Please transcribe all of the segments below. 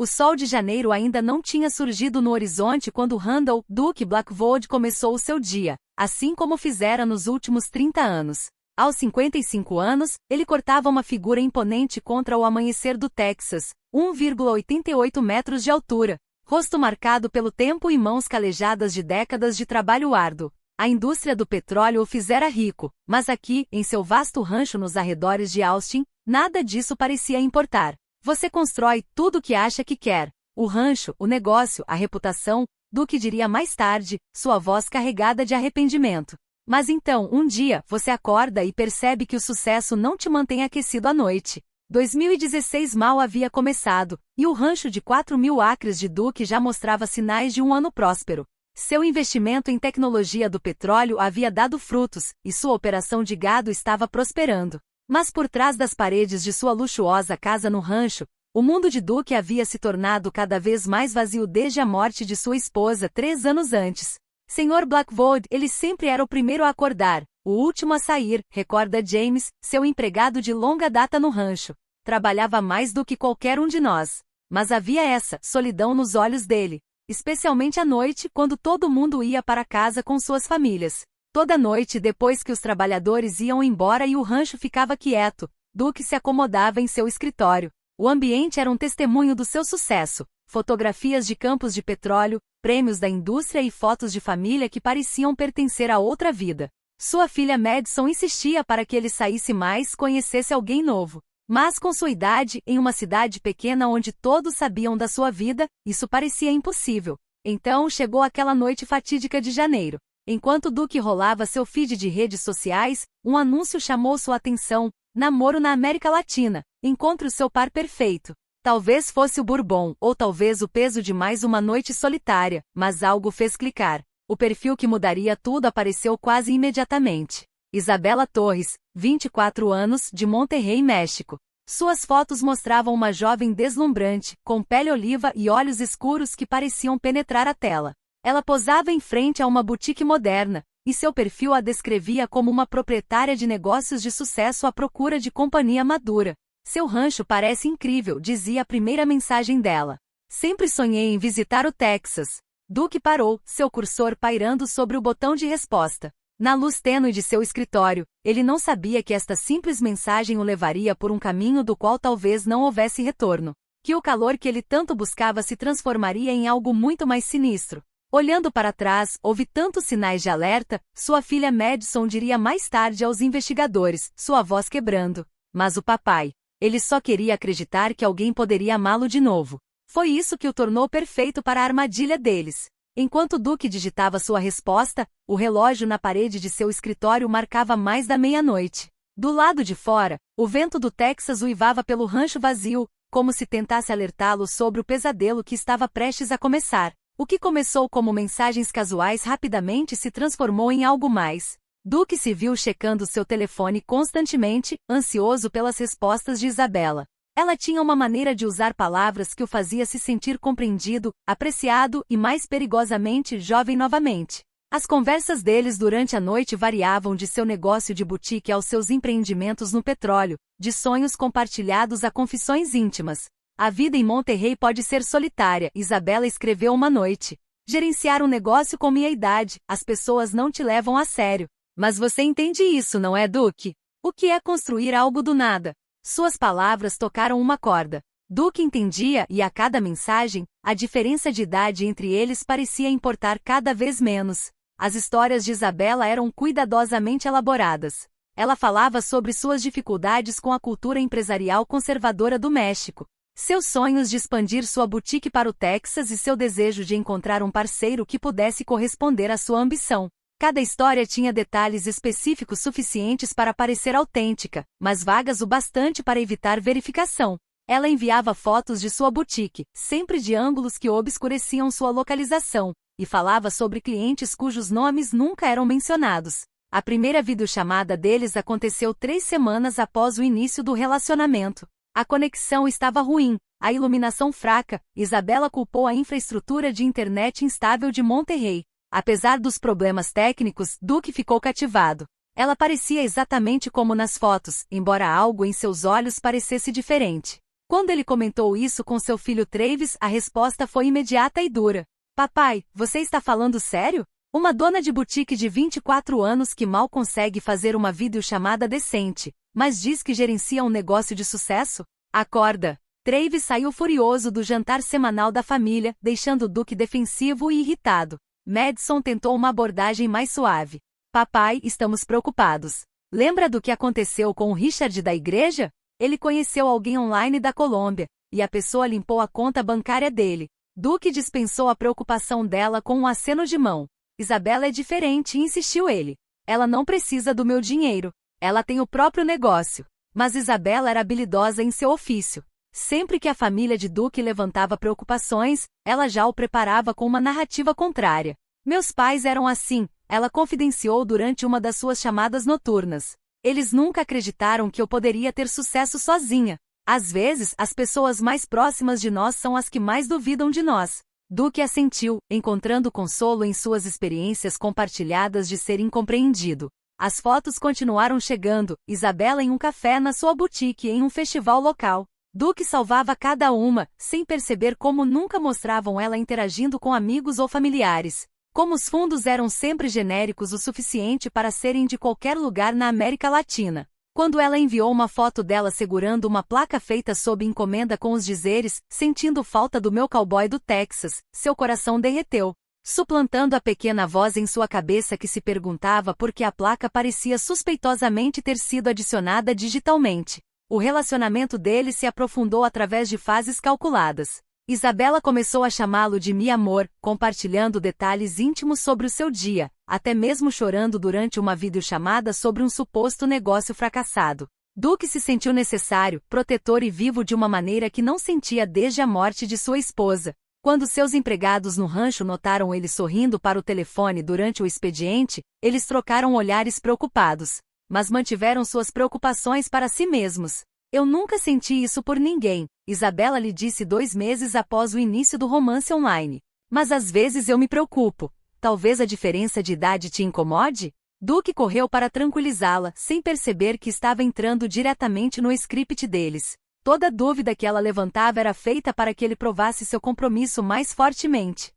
O sol de janeiro ainda não tinha surgido no horizonte quando Randall Duke Blackwood começou o seu dia, assim como fizera nos últimos 30 anos. Aos 55 anos, ele cortava uma figura imponente contra o amanhecer do Texas, 1,88 metros de altura, rosto marcado pelo tempo e mãos calejadas de décadas de trabalho árduo. A indústria do petróleo o fizera rico, mas aqui, em seu vasto rancho nos arredores de Austin, nada disso parecia importar. Você constrói tudo o que acha que quer. O rancho, o negócio, a reputação, Duke diria mais tarde, sua voz carregada de arrependimento. Mas então, um dia, você acorda e percebe que o sucesso não te mantém aquecido à noite. 2016 mal havia começado, e o rancho de 4.000 acres de Duke já mostrava sinais de um ano próspero. Seu investimento em tecnologia do petróleo havia dado frutos, e sua operação de gado estava prosperando. Mas por trás das paredes de sua luxuosa casa no rancho, o mundo de Duke havia se tornado cada vez mais vazio desde a morte de sua esposa 3 anos antes. Sr. Blackwood, ele sempre era o primeiro a acordar, o último a sair, recorda James, seu empregado de longa data no rancho. Trabalhava mais do que qualquer um de nós. Mas havia essa solidão nos olhos dele, especialmente à noite, quando todo mundo ia para casa com suas famílias. Toda noite depois que os trabalhadores iam embora e o rancho ficava quieto, Duke se acomodava em seu escritório. O ambiente era um testemunho do seu sucesso. Fotografias de campos de petróleo, prêmios da indústria e fotos de família que pareciam pertencer a outra vida. Sua filha Madison insistia para que ele saísse mais, conhecesse alguém novo. Mas com sua idade, em uma cidade pequena onde todos sabiam da sua vida, isso parecia impossível. Então chegou aquela noite fatídica de janeiro. Enquanto Duke rolava seu feed de redes sociais, um anúncio chamou sua atenção: namoro na América Latina, encontre o seu par perfeito. Talvez fosse o bourbon, ou talvez o peso de mais uma noite solitária, mas algo fez clicar. O perfil que mudaria tudo apareceu quase imediatamente. Isabela Torres, 24 anos, de Monterrey, México. Suas fotos mostravam uma jovem deslumbrante, com pele oliva e olhos escuros que pareciam penetrar a tela. Ela posava em frente a uma boutique moderna, e seu perfil a descrevia como uma proprietária de negócios de sucesso à procura de companhia madura. Seu rancho parece incrível, dizia a primeira mensagem dela. Sempre sonhei em visitar o Texas. Duke parou, seu cursor pairando sobre o botão de resposta. Na luz tênue de seu escritório, ele não sabia que esta simples mensagem o levaria por um caminho do qual talvez não houvesse retorno. Que o calor que ele tanto buscava se transformaria em algo muito mais sinistro. Olhando para trás, houve tantos sinais de alerta, sua filha Madison diria mais tarde aos investigadores, sua voz quebrando. Mas o papai, ele só queria acreditar que alguém poderia amá-lo de novo. Foi isso que o tornou perfeito para a armadilha deles. Enquanto Duke digitava sua resposta, o relógio na parede de seu escritório marcava mais da meia-noite. Do lado de fora, o vento do Texas uivava pelo rancho vazio, como se tentasse alertá-lo sobre o pesadelo que estava prestes a começar. O que começou como mensagens casuais rapidamente se transformou em algo mais. Duke se viu checando seu telefone constantemente, ansioso pelas respostas de Isabela. Ela tinha uma maneira de usar palavras que o fazia se sentir compreendido, apreciado e mais perigosamente jovem novamente. As conversas deles durante a noite variavam de seu negócio de boutique aos seus empreendimentos no petróleo, de sonhos compartilhados a confissões íntimas. A vida em Monterrey pode ser solitária, Isabela escreveu uma noite. Gerenciar um negócio com minha idade, as pessoas não te levam a sério. Mas você entende isso, não é, Duke? O que é construir algo do nada? Suas palavras tocaram uma corda. Duke entendia e a cada mensagem, a diferença de idade entre eles parecia importar cada vez menos. As histórias de Isabela eram cuidadosamente elaboradas. Ela falava sobre suas dificuldades com a cultura empresarial conservadora do México. Seus sonhos de expandir sua boutique para o Texas e seu desejo de encontrar um parceiro que pudesse corresponder à sua ambição. Cada história tinha detalhes específicos suficientes para parecer autêntica, mas vagas o bastante para evitar verificação. Ela enviava fotos de sua boutique, sempre de ângulos que obscureciam sua localização, e falava sobre clientes cujos nomes nunca eram mencionados. A primeira videochamada deles aconteceu 3 semanas após o início do relacionamento. A conexão estava ruim, a iluminação fraca, Isabela culpou a infraestrutura de internet instável de Monterrey. Apesar dos problemas técnicos, Duke ficou cativado. Ela parecia exatamente como nas fotos, embora algo em seus olhos parecesse diferente. Quando ele comentou isso com seu filho Travis, a resposta foi imediata e dura. Papai, você está falando sério? Uma dona de boutique de 24 anos que mal consegue fazer uma videochamada decente, mas diz que gerencia um negócio de sucesso? Acorda! Travis saiu furioso do jantar semanal da família, deixando Duke defensivo e irritado. Madison tentou uma abordagem mais suave. Papai, estamos preocupados. Lembra do que aconteceu com o Richard da igreja? Ele conheceu alguém online da Colômbia, e a pessoa limpou a conta bancária dele. Duke dispensou a preocupação dela com um aceno de mão. Isabela é diferente, insistiu ele. Ela não precisa do meu dinheiro. Ela tem o próprio negócio. Mas Isabela era habilidosa em seu ofício. Sempre que a família de Duke levantava preocupações, ela já o preparava com uma narrativa contrária. Meus pais eram assim, ela confidenciou durante uma das suas chamadas noturnas. Eles nunca acreditaram que eu poderia ter sucesso sozinha. Às vezes, as pessoas mais próximas de nós são as que mais duvidam de nós. Duke assentiu, encontrando consolo em suas experiências compartilhadas de ser incompreendido. As fotos continuaram chegando, Isabela em um café na sua boutique em um festival local. Duke salvava cada uma, sem perceber como nunca mostravam ela interagindo com amigos ou familiares. Como os fundos eram sempre genéricos o suficiente para serem de qualquer lugar na América Latina. Quando ela enviou uma foto dela segurando uma placa feita sob encomenda com os dizeres, sentindo falta do meu cowboy do Texas, seu coração derreteu, suplantando a pequena voz em sua cabeça que se perguntava por que a placa parecia suspeitosamente ter sido adicionada digitalmente. O relacionamento deles se aprofundou através de fases calculadas. Isabela começou a chamá-lo de mi amor, compartilhando detalhes íntimos sobre o seu dia, até mesmo chorando durante uma videochamada sobre um suposto negócio fracassado. Duke se sentiu necessário, protetor e vivo de uma maneira que não sentia desde a morte de sua esposa. Quando seus empregados no rancho notaram ele sorrindo para o telefone durante o expediente, eles trocaram olhares preocupados, mas mantiveram suas preocupações para si mesmos. Eu nunca senti isso por ninguém, Isabela lhe disse 2 meses após o início do romance online. Mas às vezes eu me preocupo. Talvez a diferença de idade te incomode? Duke correu para tranquilizá-la, sem perceber que estava entrando diretamente no script deles. Toda dúvida que ela levantava era feita para que ele provasse seu compromisso mais fortemente.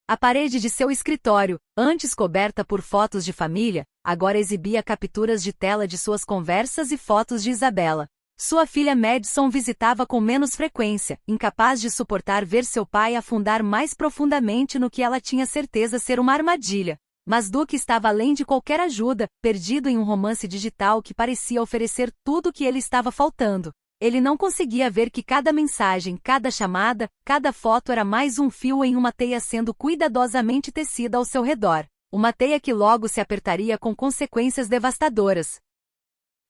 A parede de seu escritório, antes coberta por fotos de família, agora exibia capturas de tela de suas conversas e fotos de Isabela. Sua filha Madison visitava com menos frequência, incapaz de suportar ver seu pai afundar mais profundamente no que ela tinha certeza ser uma armadilha. Mas Duke estava além de qualquer ajuda, perdido em um romance digital que parecia oferecer tudo o que ele estava faltando. Ele não conseguia ver que cada mensagem, cada chamada, cada foto era mais um fio em uma teia sendo cuidadosamente tecida ao seu redor. Uma teia que logo se apertaria com consequências devastadoras.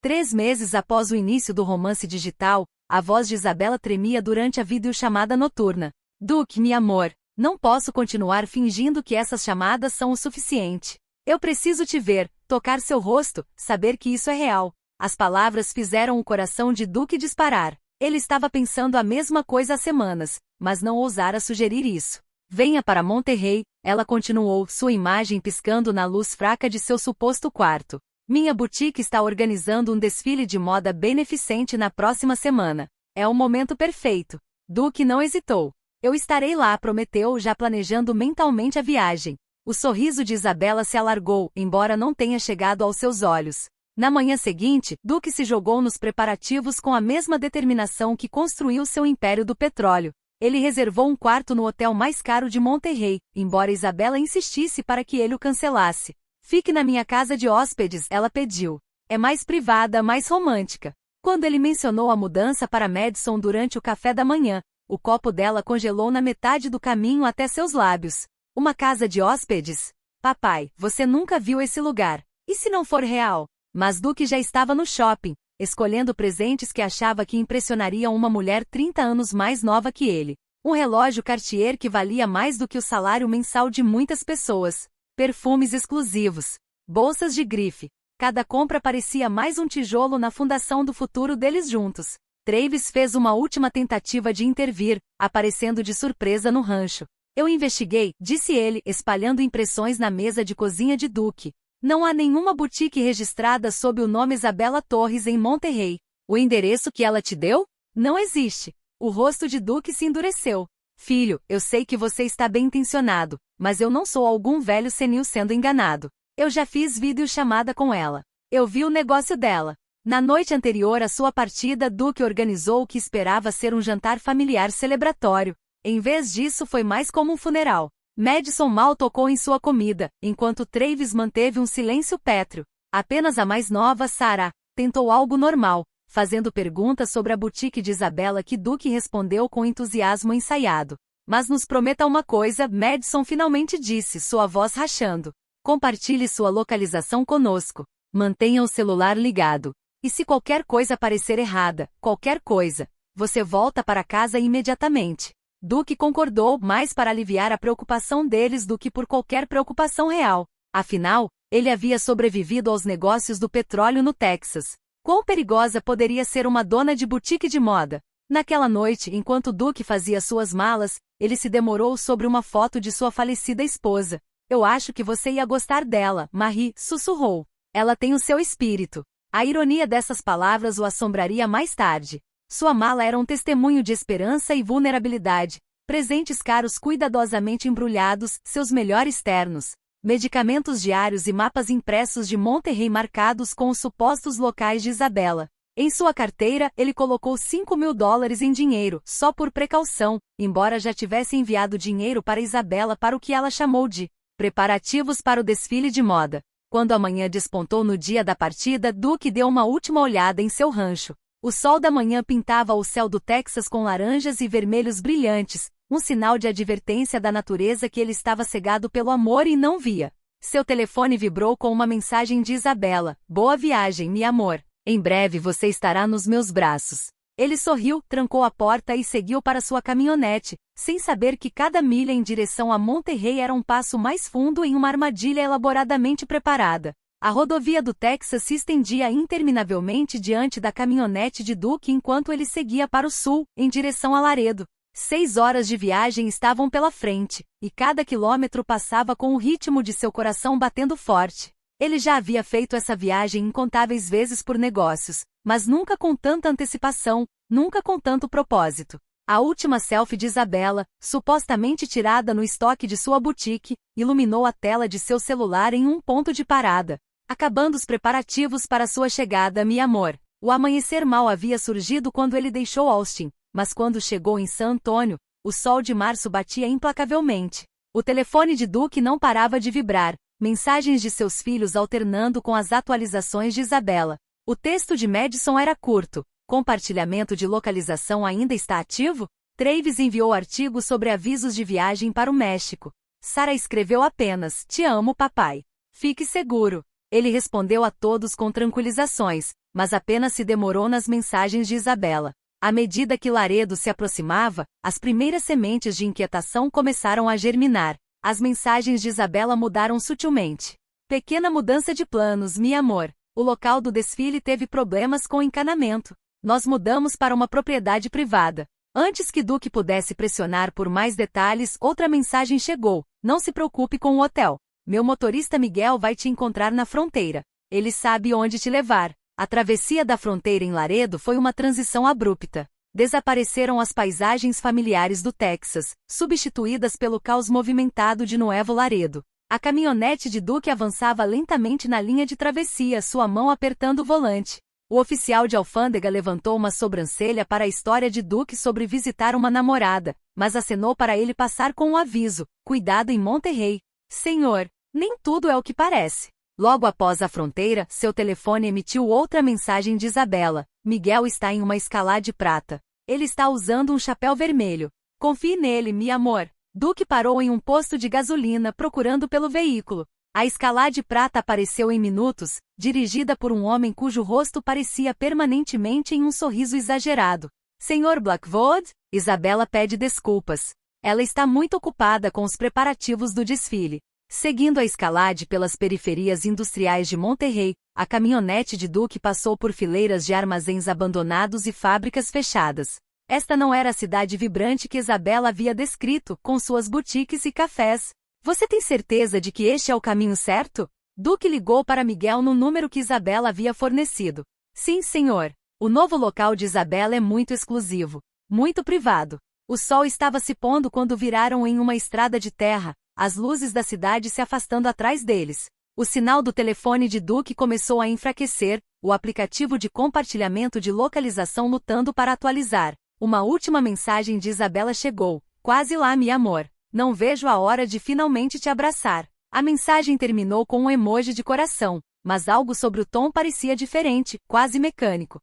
3 meses após o início do romance digital, a voz de Isabela tremia durante a videochamada noturna. Duke, meu amor, não posso continuar fingindo que essas chamadas são o suficiente. Eu preciso te ver, tocar seu rosto, saber que isso é real. As palavras fizeram o coração de Duke disparar. Ele estava pensando a mesma coisa há semanas, mas não ousara sugerir isso. Venha para Monterrey, ela continuou, sua imagem piscando na luz fraca de seu suposto quarto. Minha boutique está organizando um desfile de moda beneficente na próxima semana. É o momento perfeito. Duke não hesitou. Eu estarei lá, prometeu, já planejando mentalmente a viagem. O sorriso de Isabela se alargou, embora não tenha chegado aos seus olhos. Na manhã seguinte, Duke se jogou nos preparativos com a mesma determinação que construiu seu império do petróleo. Ele reservou um quarto no hotel mais caro de Monterrey, embora Isabela insistisse para que ele o cancelasse. Fique na minha casa de hóspedes, ela pediu. É mais privada, mais romântica. Quando ele mencionou a mudança para Madison durante o café da manhã, o copo dela congelou na metade do caminho até seus lábios. Uma casa de hóspedes? Papai, você nunca viu esse lugar. E se não for real? Mas Duke já estava no shopping, escolhendo presentes que achava que impressionariam uma mulher 30 anos mais nova que ele. Um relógio Cartier que valia mais do que o salário mensal de muitas pessoas. Perfumes exclusivos. Bolsas de grife. Cada compra parecia mais um tijolo na fundação do futuro deles juntos. Travis fez uma última tentativa de intervir, aparecendo de surpresa no rancho. Eu investiguei, disse ele, espalhando impressões na mesa de cozinha de Duke. Não há nenhuma boutique registrada sob o nome Isabela Torres em Monterrey. O endereço que ela te deu? Não existe. O rosto de Duque se endureceu. Filho, eu sei que você está bem intencionado, mas eu não sou algum velho senil sendo enganado. Eu já fiz videochamada com ela. Eu vi o negócio dela. Na noite anterior à sua partida, Duque organizou o que esperava ser um jantar familiar celebratório. Em vez disso, foi mais como um funeral. Madison mal tocou em sua comida, enquanto Travis manteve um silêncio pétreo. Apenas a mais nova, Sarah, tentou algo normal, fazendo perguntas sobre a boutique de Isabella que Duque respondeu com entusiasmo ensaiado. Mas nos prometa uma coisa, Madison finalmente disse, sua voz rachando. Compartilhe sua localização conosco. Mantenha o celular ligado. E se qualquer coisa parecer errada, qualquer coisa, você volta para casa imediatamente. Duque concordou, mais para aliviar a preocupação deles do que por qualquer preocupação real. Afinal, ele havia sobrevivido aos negócios do petróleo no Texas. Quão perigosa poderia ser uma dona de boutique de moda? Naquela noite, enquanto Duque fazia suas malas, ele se demorou sobre uma foto de sua falecida esposa. Eu acho que você ia gostar dela, Marie, sussurrou. Ela tem o seu espírito. A ironia dessas palavras o assombraria mais tarde. Sua mala era um testemunho de esperança e vulnerabilidade. Presentes caros cuidadosamente embrulhados, seus melhores ternos. Medicamentos diários e mapas impressos de Monterrey marcados com os supostos locais de Isabella. Em sua carteira, ele colocou $5.000 em dinheiro, só por precaução, embora já tivesse enviado dinheiro para Isabella para o que ela chamou de preparativos para o desfile de moda. Quando a manhã despontou no dia da partida, Duque deu uma última olhada em seu rancho. O sol da manhã pintava o céu do Texas com laranjas e vermelhos brilhantes, um sinal de advertência da natureza que ele estava cegado pelo amor e não via. Seu telefone vibrou com uma mensagem de Isabella. Boa viagem, meu amor. Em breve você estará nos meus braços. Ele sorriu, trancou a porta e seguiu para sua caminhonete, sem saber que cada milha em direção a Monterrey era um passo mais fundo em uma armadilha elaboradamente preparada. A rodovia do Texas se estendia interminavelmente diante da caminhonete de Duque enquanto ele seguia para o sul, em direção a Laredo. 6 horas de viagem estavam pela frente, e cada quilômetro passava com o ritmo de seu coração batendo forte. Ele já havia feito essa viagem incontáveis vezes por negócios, mas nunca com tanta antecipação, nunca com tanto propósito. A última selfie de Isabella, supostamente tirada no estoque de sua boutique, iluminou a tela de seu celular em um ponto de parada, acabando os preparativos para sua chegada, meu amor. O amanhecer mal havia surgido quando ele deixou Austin, mas quando chegou em San Antônio, o sol de março batia implacavelmente. O telefone de Duque não parava de vibrar, mensagens de seus filhos alternando com as atualizações de Isabella. O texto de Madison era curto. Compartilhamento de localização ainda está ativo? Travis enviou artigo sobre avisos de viagem para o México. Sarah escreveu apenas, te amo, papai. Fique seguro. Ele respondeu a todos com tranquilizações, mas apenas se demorou nas mensagens de Isabella. À medida que Laredo se aproximava, as primeiras sementes de inquietação começaram a germinar. As mensagens de Isabella mudaram sutilmente. Pequena mudança de planos, meu amor. O local do desfile teve problemas com o encanamento. Nós mudamos para uma propriedade privada. Antes que Duque pudesse pressionar por mais detalhes, outra mensagem chegou. Não se preocupe com o hotel. Meu motorista Miguel vai te encontrar na fronteira. Ele sabe onde te levar. A travessia da fronteira em Laredo foi uma transição abrupta. Desapareceram as paisagens familiares do Texas, substituídas pelo caos movimentado de Nuevo Laredo. A caminhonete de Duque avançava lentamente na linha de travessia, sua mão apertando o volante. O oficial de alfândega levantou uma sobrancelha para a história de Duque sobre visitar uma namorada, mas acenou para ele passar com um aviso: cuidado em Monterrey. Senhor, nem tudo é o que parece. Logo após a fronteira, seu telefone emitiu outra mensagem de Isabella. Miguel está em uma Escalade prata. Ele está usando um chapéu vermelho. Confie nele, meu amor. Duque parou em um posto de gasolina procurando pelo veículo. A Escalade prata apareceu em minutos, dirigida por um homem cujo rosto parecia permanentemente em um sorriso exagerado. Senhor Blackwood? Isabella pede desculpas. Ela está muito ocupada com os preparativos do desfile. Seguindo a Escalade pelas periferias industriais de Monterrey, a caminhonete de Duque passou por fileiras de armazéns abandonados e fábricas fechadas. Esta não era a cidade vibrante que Isabella havia descrito, com suas boutiques e cafés. Você tem certeza de que este é o caminho certo? Duque ligou para Miguel no número que Isabella havia fornecido. Sim, senhor. O novo local de Isabela é muito exclusivo, muito privado. O sol estava se pondo quando viraram em uma estrada de terra, as luzes da cidade se afastando atrás deles. O sinal do telefone de Duke começou a enfraquecer, o aplicativo de compartilhamento de localização lutando para atualizar. Uma última mensagem de Isabela chegou. Quase lá, meu amor. Não vejo a hora de finalmente te abraçar. A mensagem terminou com um emoji de coração, mas algo sobre o tom parecia diferente, quase mecânico.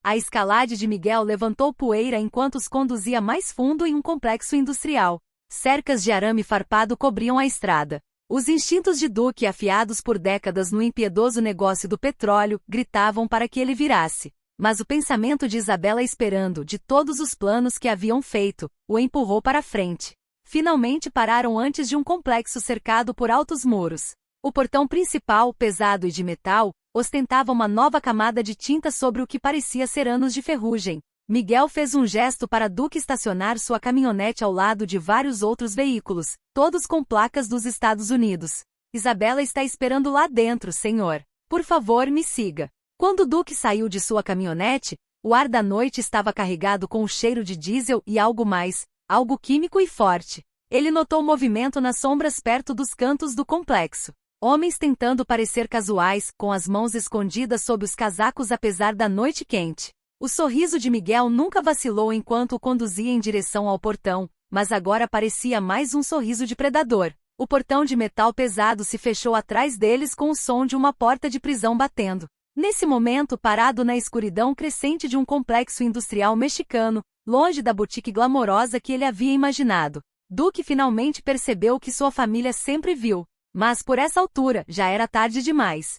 A escalade de Miguel levantou poeira enquanto os conduzia mais fundo em um complexo industrial. Cercas de arame farpado cobriam a estrada. Os instintos de Duke, afiados por décadas no impiedoso negócio do petróleo, gritavam para que ele virasse. Mas o pensamento de Isabela, esperando de todos os planos que haviam feito, o empurrou para frente. Finalmente pararam antes de um complexo cercado por altos muros. O portão principal, pesado e de metal, ostentava uma nova camada de tinta sobre o que parecia ser anos de ferrugem. Miguel fez um gesto para Duke estacionar sua caminhonete ao lado de vários outros veículos, todos com placas dos Estados Unidos. Isabela está esperando lá dentro, senhor. Por favor, me siga. Quando Duke saiu de sua caminhonete, o ar da noite estava carregado com o cheiro de diesel e algo mais, algo químico e forte. Ele notou movimento nas sombras perto dos cantos do complexo. Homens tentando parecer casuais, com as mãos escondidas sob os casacos apesar da noite quente. O sorriso de Miguel nunca vacilou enquanto o conduzia em direção ao portão, mas agora parecia mais um sorriso de predador. O portão de metal pesado se fechou atrás deles com o som de uma porta de prisão batendo. Nesse momento, parado na escuridão crescente de um complexo industrial mexicano, longe da boutique glamourosa que ele havia imaginado, Duke finalmente percebeu o que sua família sempre viu. Mas por essa altura, já era tarde demais.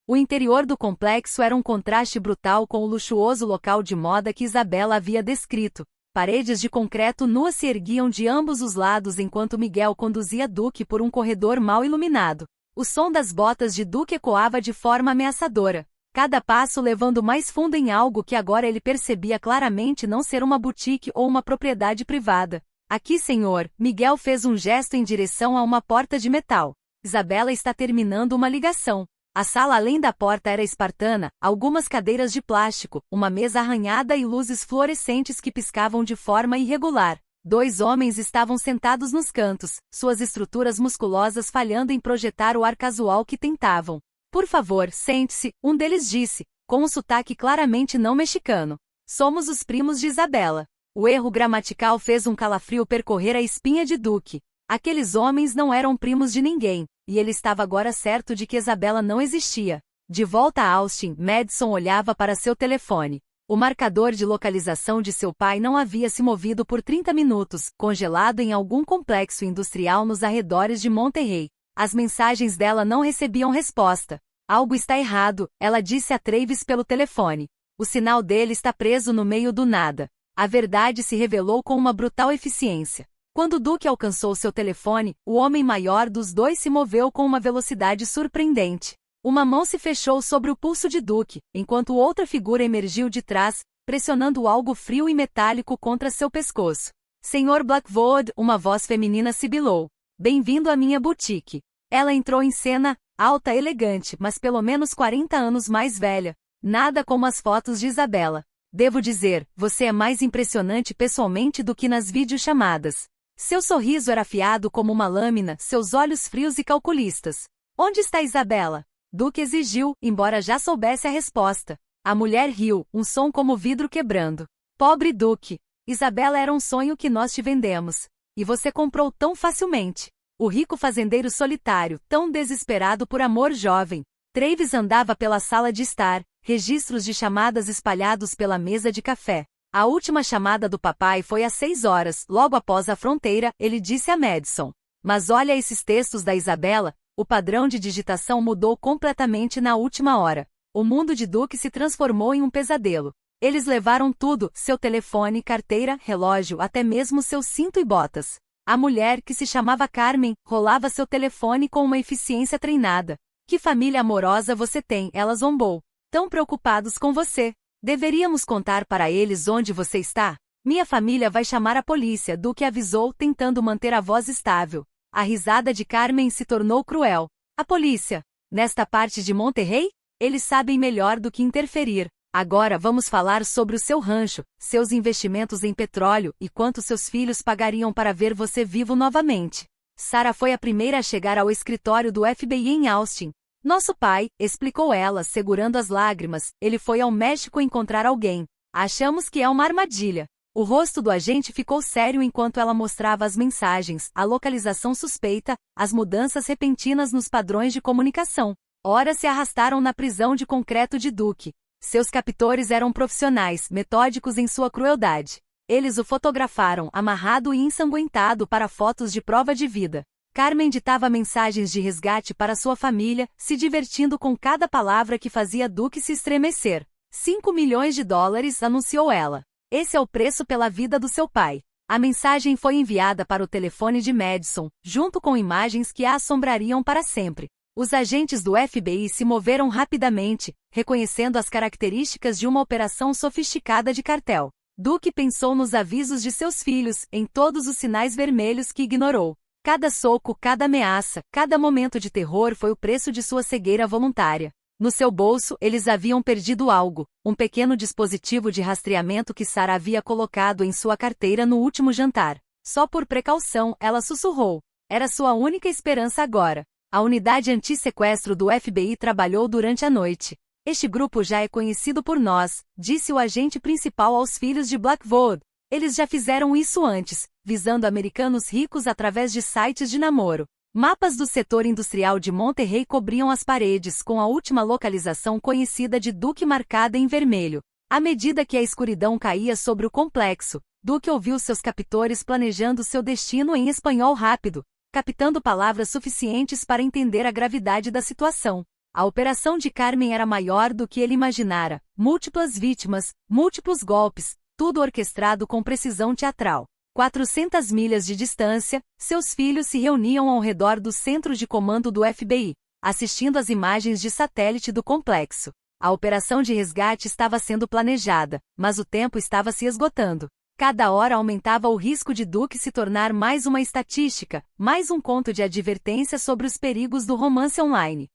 O interior do complexo era um contraste brutal com o luxuoso local de moda que Isabela havia descrito. Paredes de concreto nuas se erguiam de ambos os lados enquanto Miguel conduzia Duke por um corredor mal iluminado. O som das botas de Duke ecoava de forma ameaçadora, cada passo levando mais fundo em algo que agora ele percebia claramente não ser uma boutique ou uma propriedade privada. Aqui, senhor, Miguel fez um gesto em direção a uma porta de metal. Isabela está terminando uma ligação. A sala além da porta era espartana, algumas cadeiras de plástico, uma mesa arranhada e luzes fluorescentes que piscavam de forma irregular. 2 homens estavam sentados nos cantos, suas estruturas musculosas falhando em projetar o ar casual que tentavam. Por favor, sente-se, um deles disse, com um sotaque claramente não mexicano. Somos os primos de Isabela. O erro gramatical fez um calafrio percorrer a espinha de Duke. Aqueles homens não eram primos de ninguém, e ele estava agora certo de que Isabela não existia. De volta a Austin, Madison olhava para seu telefone. O marcador de localização de seu pai não havia se movido por 30 minutos, congelado em algum complexo industrial nos arredores de Monterrey. As mensagens dela não recebiam resposta. Algo está errado, ela disse a Travis pelo telefone. O sinal dele está preso no meio do nada. A verdade se revelou com uma brutal eficiência. Quando Duke alcançou seu telefone, o homem maior dos dois se moveu com uma velocidade surpreendente. Uma mão se fechou sobre o pulso de Duke, enquanto outra figura emergiu de trás, pressionando algo frio e metálico contra seu pescoço. Senhor Blackwood, uma voz feminina sibilou. Bem-vindo à minha boutique. Ela entrou em cena, alta, elegante, mas pelo menos 40 anos mais velha. Nada como as fotos de Isabela. Devo dizer, você é mais impressionante pessoalmente do que nas videochamadas. Seu sorriso era afiado como uma lâmina, seus olhos frios e calculistas. Onde está Isabela? Duke exigiu, embora já soubesse a resposta. A mulher riu, um som como vidro quebrando. Pobre Duke. Isabela era um sonho que nós te vendemos. E você comprou tão facilmente. O rico fazendeiro solitário, tão desesperado por amor jovem. Travis andava pela sala de estar, registros de chamadas espalhados pela mesa de café. A última chamada do papai foi às 6 horas, logo após a fronteira, ele disse a Madison. Mas olha esses textos da Isabela, o padrão de digitação mudou completamente na última hora. O mundo de Duke se transformou em um pesadelo. Eles levaram tudo, seu telefone, carteira, relógio, até mesmo seu cinto e botas. A mulher, que se chamava Carmen, rolava seu telefone com uma eficiência treinada. Que família amorosa você tem, ela zombou. Tão preocupados com você. Deveríamos contar para eles onde você está? Minha família vai chamar a polícia, Duke avisou, tentando manter a voz estável. A risada de Carmen se tornou cruel. A polícia? Nesta parte de Monterrey? Eles sabem melhor do que interferir. Agora vamos falar sobre o seu rancho, seus investimentos em petróleo e quanto seus filhos pagariam para ver você vivo novamente. Sarah foi a primeira a chegar ao escritório do FBI em Austin. Nosso pai, explicou ela, segurando as lágrimas, ele foi ao México encontrar alguém. Achamos que é uma armadilha. O rosto do agente ficou sério enquanto ela mostrava as mensagens, a localização suspeita, as mudanças repentinas nos padrões de comunicação. Horas se arrastaram na prisão de concreto de Duke. Seus captores eram profissionais, metódicos em sua crueldade. Eles o fotografaram, amarrado e ensanguentado para fotos de prova de vida. Carmen ditava mensagens de resgate para sua família, se divertindo com cada palavra que fazia Duke se estremecer. 5 milhões de dólares, anunciou ela. Esse é o preço pela vida do seu pai. A mensagem foi enviada para o telefone de Madison, junto com imagens que a assombrariam para sempre. Os agentes do FBI se moveram rapidamente, reconhecendo as características de uma operação sofisticada de cartel. Duke pensou nos avisos de seus filhos, em todos os sinais vermelhos que ignorou. Cada soco, cada ameaça, cada momento de terror foi o preço de sua cegueira voluntária. No seu bolso, eles haviam perdido algo, um pequeno dispositivo de rastreamento que Sarah havia colocado em sua carteira no último jantar. Só por precaução, ela sussurrou. Era sua única esperança agora. A unidade anti-sequestro do FBI trabalhou durante a noite. Este grupo já é conhecido por nós, disse o agente principal aos filhos de Blackwood. Eles já fizeram isso antes, visando americanos ricos através de sites de namoro. Mapas do setor industrial de Monterrey cobriam as paredes com a última localização conhecida de Duke marcada em vermelho. À medida que a escuridão caía sobre o complexo, Duke ouviu seus captores planejando seu destino em espanhol rápido, captando palavras suficientes para entender a gravidade da situação. A operação de Carmen era maior do que ele imaginara. Múltiplas vítimas, múltiplos golpes, tudo orquestrado com precisão teatral. 400 milhas de distância, seus filhos se reuniam ao redor do centro de comando do FBI, assistindo às imagens de satélite do complexo. A operação de resgate estava sendo planejada, mas o tempo estava se esgotando. Cada hora aumentava o risco de Duke se tornar mais uma estatística, mais um conto de advertência sobre os perigos do romance online.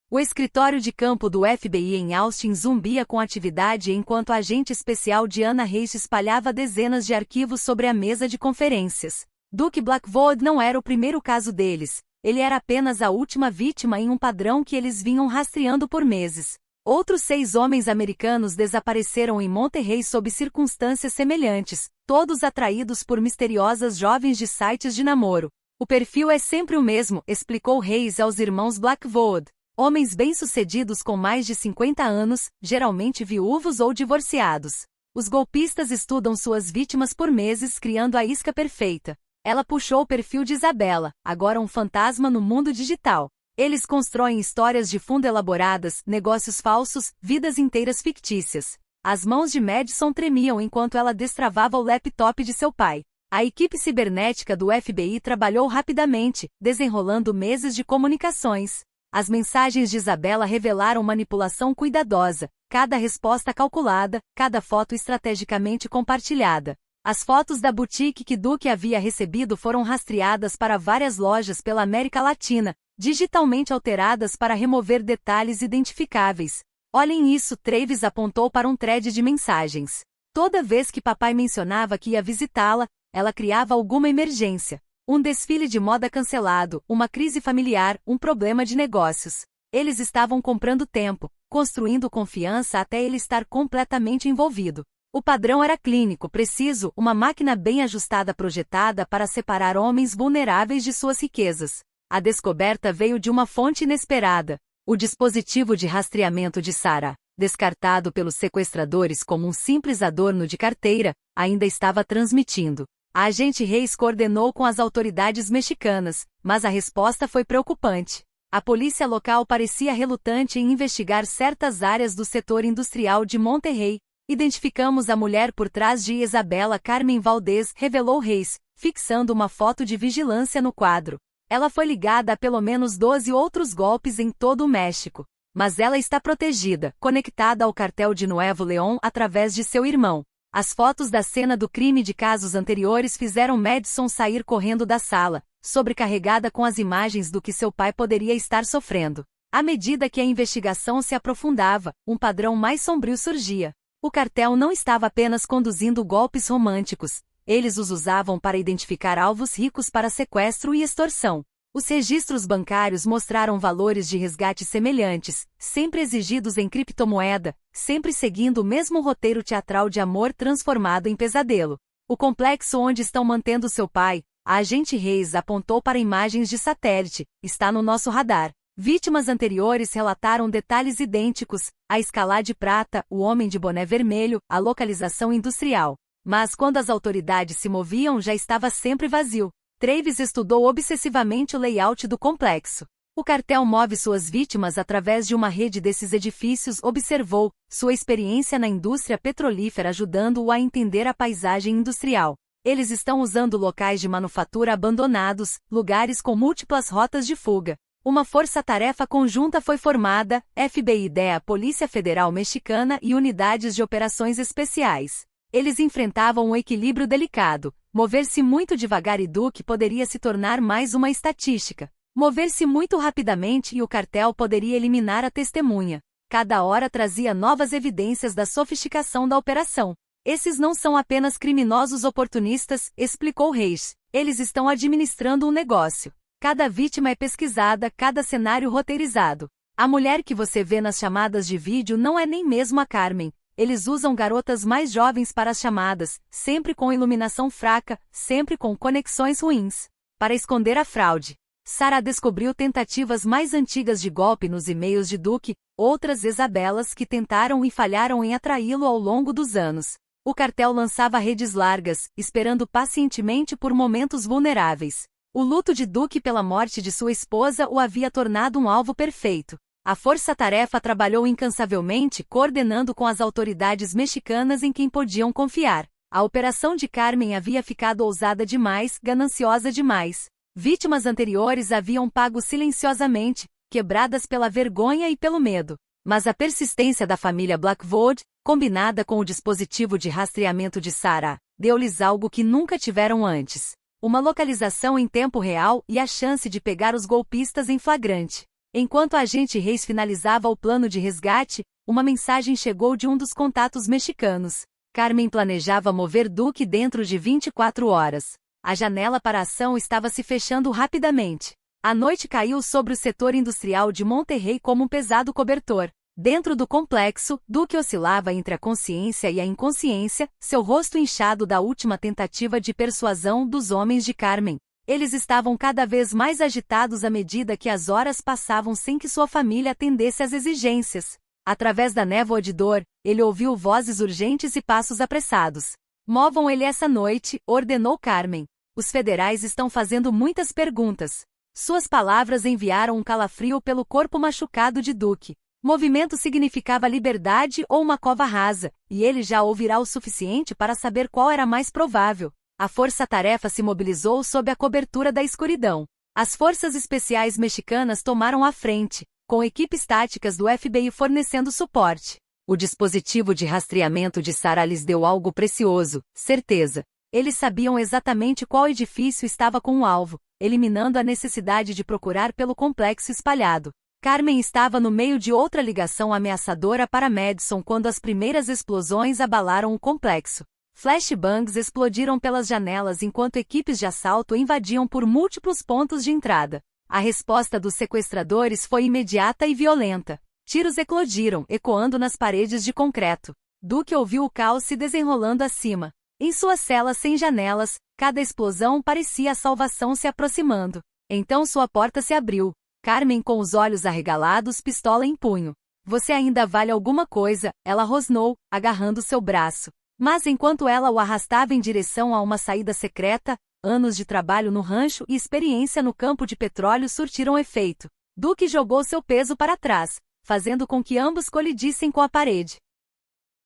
O escritório de campo do FBI em Austin zumbia com atividade enquanto a agente especial Diana Reis espalhava dezenas de arquivos sobre a mesa de conferências. Duke Blackwood não era o primeiro caso deles, ele era apenas a última vítima em um padrão que eles vinham rastreando por meses. Outros 6 homens americanos desapareceram em Monterrey sob circunstâncias semelhantes, todos atraídos por misteriosas jovens de sites de namoro. O perfil é sempre o mesmo, explicou Reis aos irmãos Blackwood. Homens bem-sucedidos com mais de 50 anos, geralmente viúvos ou divorciados. Os golpistas estudam suas vítimas por meses criando a isca perfeita. Ela puxou o perfil de Isabela, agora um fantasma no mundo digital. Eles constroem histórias de fundo elaboradas, negócios falsos, vidas inteiras fictícias. As mãos de Madison tremiam enquanto ela destravava o laptop de seu pai. A equipe cibernética do FBI trabalhou rapidamente, desenrolando meses de comunicações. As mensagens de Isabela revelaram manipulação cuidadosa, cada resposta calculada, cada foto estrategicamente compartilhada. As fotos da boutique que Duke havia recebido foram rastreadas para várias lojas pela América Latina, digitalmente alteradas para remover detalhes identificáveis. Olhem isso, Travis apontou para um thread de mensagens. Toda vez que papai mencionava que ia visitá-la, ela criava alguma emergência. Um desfile de moda cancelado, uma crise familiar, um problema de negócios. Eles estavam comprando tempo, construindo confiança até ele estar completamente envolvido. O padrão era clínico, preciso, uma máquina bem ajustada projetada para separar homens vulneráveis de suas riquezas. A descoberta veio de uma fonte inesperada. O dispositivo de rastreamento de Sarah, descartado pelos sequestradores como um simples adorno de carteira, ainda estava transmitindo. A agente Reis coordenou com as autoridades mexicanas, mas a resposta foi preocupante. A polícia local parecia relutante em investigar certas áreas do setor industrial de Monterrey. Identificamos a mulher por trás de Isabela Carmen Valdez, revelou Reis, fixando uma foto de vigilância no quadro. Ela foi ligada a pelo menos 12 outros golpes em todo o México. Mas ela está protegida, conectada ao cartel de Nuevo León através de seu irmão. As fotos da cena do crime de casos anteriores fizeram Madison sair correndo da sala, sobrecarregada com as imagens do que seu pai poderia estar sofrendo. À medida que a investigação se aprofundava, um padrão mais sombrio surgia. O cartel não estava apenas conduzindo golpes românticos, eles os usavam para identificar alvos ricos para sequestro e extorsão. Os registros bancários mostraram valores de resgate semelhantes, sempre exigidos em criptomoeda, sempre seguindo o mesmo roteiro teatral de amor transformado em pesadelo. O complexo onde estão mantendo seu pai, a agente Reis apontou para imagens de satélite, está no nosso radar. Vítimas anteriores relataram detalhes idênticos, a escalade de prata, o homem de boné vermelho, a localização industrial. Mas quando as autoridades se moviam já estava sempre vazio. Travis estudou obsessivamente o layout do complexo. O cartel move suas vítimas através de uma rede desses edifícios, observou, sua experiência na indústria petrolífera ajudando-o a entender a paisagem industrial. Eles estão usando locais de manufatura abandonados, lugares com múltiplas rotas de fuga. Uma força-tarefa conjunta foi formada, FBI, DEA, Polícia Federal Mexicana e unidades de operações especiais. Eles enfrentavam um equilíbrio delicado. Mover-se muito devagar e Duke poderia se tornar mais uma estatística. Mover-se muito rapidamente e o cartel poderia eliminar a testemunha. Cada hora trazia novas evidências da sofisticação da operação. Esses não são apenas criminosos oportunistas, explicou Reis. Eles estão administrando um negócio. Cada vítima é pesquisada, cada cenário roteirizado. A mulher que você vê nas chamadas de vídeo não é nem mesmo a Carmen. Eles usam garotas mais jovens para as chamadas, sempre com iluminação fraca, sempre com conexões ruins. Para esconder a fraude. Sarah descobriu tentativas mais antigas de golpe nos e-mails de Duke, outras Isabelas que tentaram e falharam em atraí-lo ao longo dos anos. O cartel lançava redes largas, esperando pacientemente por momentos vulneráveis. O luto de Duke pela morte de sua esposa o havia tornado um alvo perfeito. A força-tarefa trabalhou incansavelmente, coordenando com as autoridades mexicanas em quem podiam confiar. A operação de Carmen havia ficado ousada demais, gananciosa demais. Vítimas anteriores haviam pago silenciosamente, quebradas pela vergonha e pelo medo. Mas a persistência da família Blackwood, combinada com o dispositivo de rastreamento de Sarah, deu-lhes algo que nunca tiveram antes. Uma localização em tempo real e a chance de pegar os golpistas em flagrante. Enquanto a agente Reis finalizava o plano de resgate, uma mensagem chegou de um dos contatos mexicanos. Carmen planejava mover Duke dentro de 24 horas. A janela para a ação estava se fechando rapidamente. A noite caiu sobre o setor industrial de Monterrey como um pesado cobertor. Dentro do complexo, Duke oscilava entre a consciência e a inconsciência, seu rosto inchado da última tentativa de persuasão dos homens de Carmen. Eles estavam cada vez mais agitados à medida que as horas passavam sem que sua família atendesse às exigências. Através da névoa de dor, ele ouviu vozes urgentes e passos apressados. Movam ele essa noite, ordenou Carmen. Os federais estão fazendo muitas perguntas. Suas palavras enviaram um calafrio pelo corpo machucado de Duke. Movimento significava liberdade ou uma cova rasa, e ele já ouvirá o suficiente para saber qual era mais provável. A força-tarefa se mobilizou sob a cobertura da escuridão. As forças especiais mexicanas tomaram a frente, com equipes táticas do FBI fornecendo suporte. O dispositivo de rastreamento de Sarah lhes deu algo precioso, certeza. Eles sabiam exatamente qual edifício estava com o alvo, eliminando a necessidade de procurar pelo complexo espalhado. Carmen estava no meio de outra ligação ameaçadora para Madison quando as primeiras explosões abalaram o complexo. Flashbangs explodiram pelas janelas enquanto equipes de assalto invadiam por múltiplos pontos de entrada. A resposta dos sequestradores foi imediata e violenta. Tiros eclodiram, ecoando nas paredes de concreto. Duke ouviu o caos se desenrolando acima. Em sua cela sem janelas, cada explosão parecia a salvação se aproximando. Então sua porta se abriu. Carmen com os olhos arregalados, pistola em punho. Você ainda vale alguma coisa, ela rosnou, agarrando seu braço. Mas enquanto ela o arrastava em direção a uma saída secreta, anos de trabalho no rancho e experiência no campo de petróleo surtiram efeito. Duke jogou seu peso para trás, fazendo com que ambos colidissem com a parede.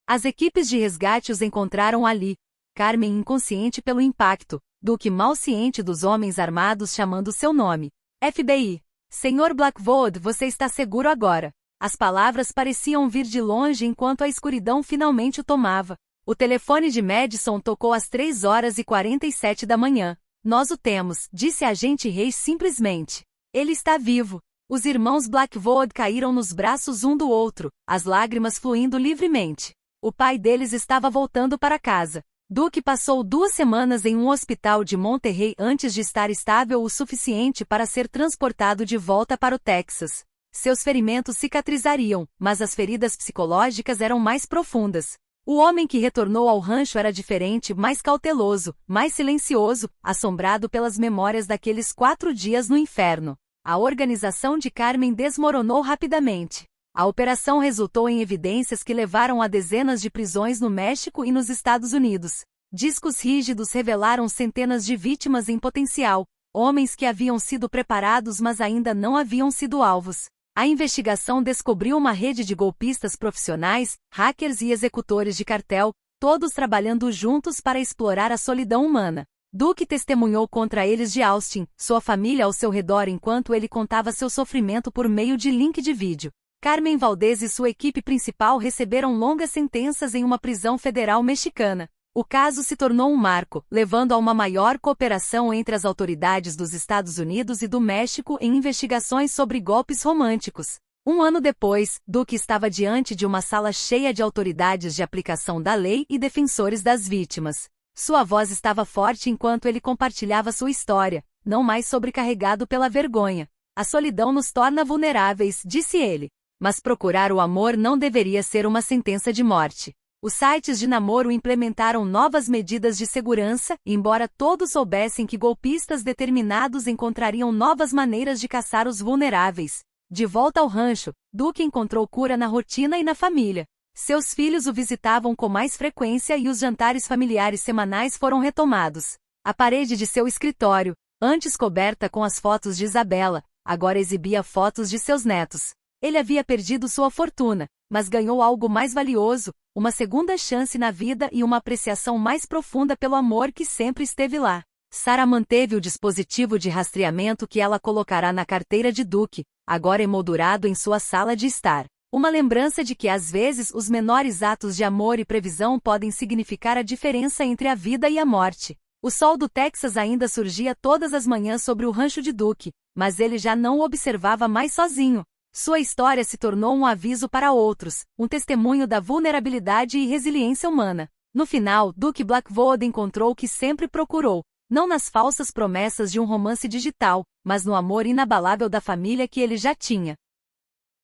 As equipes de resgate os encontraram ali. Carmen inconsciente pelo impacto, Duke mal ciente dos homens armados chamando seu nome. FBI. Senhor Blackwood, você está seguro agora. As palavras pareciam vir de longe enquanto a escuridão finalmente o tomava. O telefone de Madison tocou às 3h47 da manhã. Nós o temos, disse a agente Reis simplesmente. Ele está vivo. Os irmãos Blackwood caíram nos braços um do outro, as lágrimas fluindo livremente. O pai deles estava voltando para casa. Duke passou 2 semanas em um hospital de Monterrey antes de estar estável o suficiente para ser transportado de volta para o Texas. Seus ferimentos cicatrizariam, mas as feridas psicológicas eram mais profundas. O homem que retornou ao rancho era diferente, mais cauteloso, mais silencioso, assombrado pelas memórias daqueles 4 dias no inferno. A organização de Carmen desmoronou rapidamente. A operação resultou em evidências que levaram a dezenas de prisões no México e nos Estados Unidos. Discos rígidos revelaram centenas de vítimas em potencial, homens que haviam sido preparados mas ainda não haviam sido alvos. A investigação descobriu uma rede de golpistas profissionais, hackers e executores de cartel, todos trabalhando juntos para explorar a solidão humana. Duke testemunhou contra eles de Austin, sua família ao seu redor enquanto ele contava seu sofrimento por meio de link de vídeo. Carmen Valdez e sua equipe principal receberam longas sentenças em uma prisão federal mexicana. O caso se tornou um marco, levando a uma maior cooperação entre as autoridades dos Estados Unidos e do México em investigações sobre golpes românticos. 1 ano depois, Duke estava diante de uma sala cheia de autoridades de aplicação da lei e defensores das vítimas. Sua voz estava forte enquanto ele compartilhava sua história, não mais sobrecarregado pela vergonha. A solidão nos torna vulneráveis, disse ele. Mas procurar o amor não deveria ser uma sentença de morte. Os sites de namoro implementaram novas medidas de segurança, embora todos soubessem que golpistas determinados encontrariam novas maneiras de caçar os vulneráveis. De volta ao rancho, Duke encontrou cura na rotina e na família. Seus filhos o visitavam com mais frequência e os jantares familiares semanais foram retomados. A parede de seu escritório, antes coberta com as fotos de Isabela, agora exibia fotos de seus netos. Ele havia perdido sua fortuna, mas ganhou algo mais valioso, uma segunda chance na vida e uma apreciação mais profunda pelo amor que sempre esteve lá. Sarah manteve o dispositivo de rastreamento que ela colocará na carteira de Duke, agora emoldurado em sua sala de estar. Uma lembrança de que às vezes os menores atos de amor e previsão podem significar a diferença entre a vida e a morte. O sol do Texas ainda surgia todas as manhãs sobre o rancho de Duke, mas ele já não o observava mais sozinho. Sua história se tornou um aviso para outros, um testemunho da vulnerabilidade e resiliência humana. No final, Duke Blackwood encontrou o que sempre procurou, não nas falsas promessas de um romance digital, mas no amor inabalável da família que ele já tinha.